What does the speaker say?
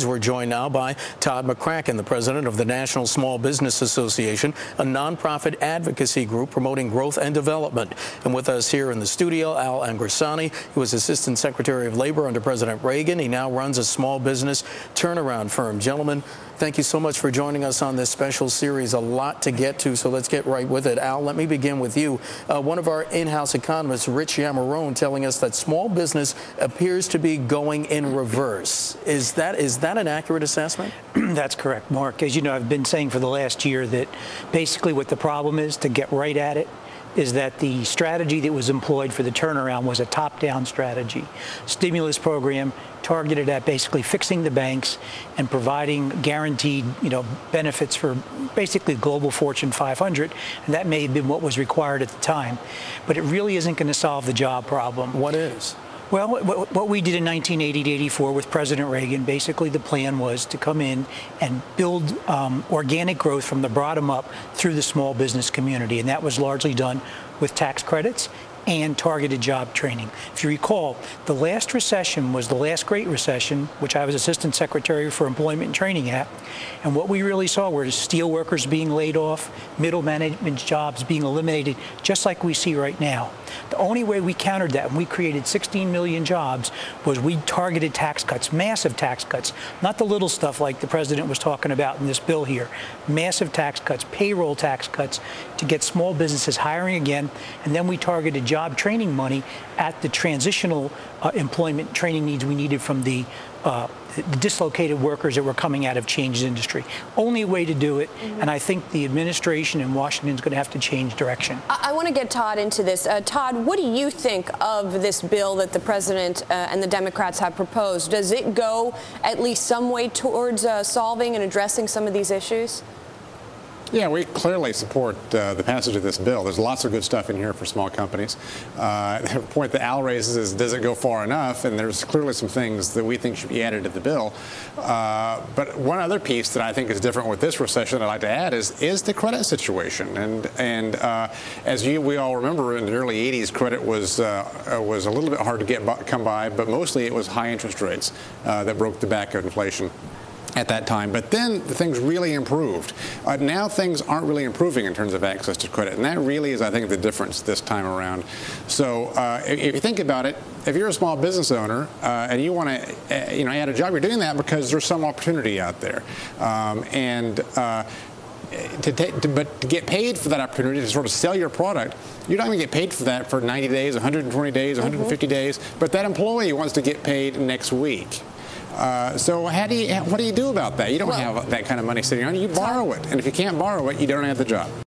We're joined now by Todd McCracken, the president of the National Small Business Association, a nonprofit advocacy group promoting growth and development. And with us here in the studio, Al Angrisani, who was Assistant Secretary of Labor under President Reagan. He now runs a small business turnaround firm. Gentlemen, thank you so much for joining us on this special series. A lot to get to, so let's get right with it. Al, let me begin with you. One of our in-house economists, Rich Yamarone, telling us that small business appears to be going in reverse. Is that an accurate assessment? That's correct, Mark. As you know, I've been saying for the last year that basically what the problem is, to get right at it, is that the strategy that was employed for the turnaround was a top-down strategy. Stimulus program targeted at basically fixing the banks and providing guaranteed, benefits for basically global Fortune 500, and that may have been what was required at the time. But it really isn't going to solve the job problem. What is? Well, what we did in 1980 to 84 with President Reagan, basically the plan was to come in and build organic growth from the bottom up through the small business community, and that was largely done with tax credits and targeted job training. If you recall, the last recession was the last Great Recession, which I was Assistant Secretary for Employment and Training at, and what we really saw were steel workers being laid off, middle management jobs being eliminated, just like we see right now. The only way we countered that, and we created 16 million jobs, was we targeted tax cuts, massive tax cuts, not the little stuff like the president was talking about in this bill here. Massive tax cuts, payroll tax cuts to get small businesses hiring again, and then we targeted job training money at the transitional employment training needs we needed from the dislocated workers that were coming out of changed industry. Only way to do it, and I think the administration in Washington is going to have to change direction. I want to get Todd into this. Todd, what do you think of this bill that the president and the Democrats have proposed? Does it go at least some way towards solving and addressing some of these issues? Yeah, we clearly support the passage of this bill. There's lots of good stuff in here for small companies. The point that Al raises is, does it go far enough? And there's clearly some things that we think should be added to the bill. But one other piece that I think is different with this recession that I'd like to add is the credit situation. And as we all remember, in the early 80s, credit was a little bit hard to come by, but mostly it was high interest rates that broke the back of inflation at that time. But then things really improved. Now things aren't really improving in terms of access to credit, and that really is, I think, the difference this time around. So if you think about it, if you're a small business owner and you want to add a job, you're doing that because there's some opportunity out there. But to get paid for that opportunity to sort of sell your product, you're not going to get paid for that for 90 days, 120 days, 150 days, but that employee wants to get paid next week. So what do you do about that? You don't have that kind of money sitting on you. You borrow it. And if you can't borrow it, you don't have the job.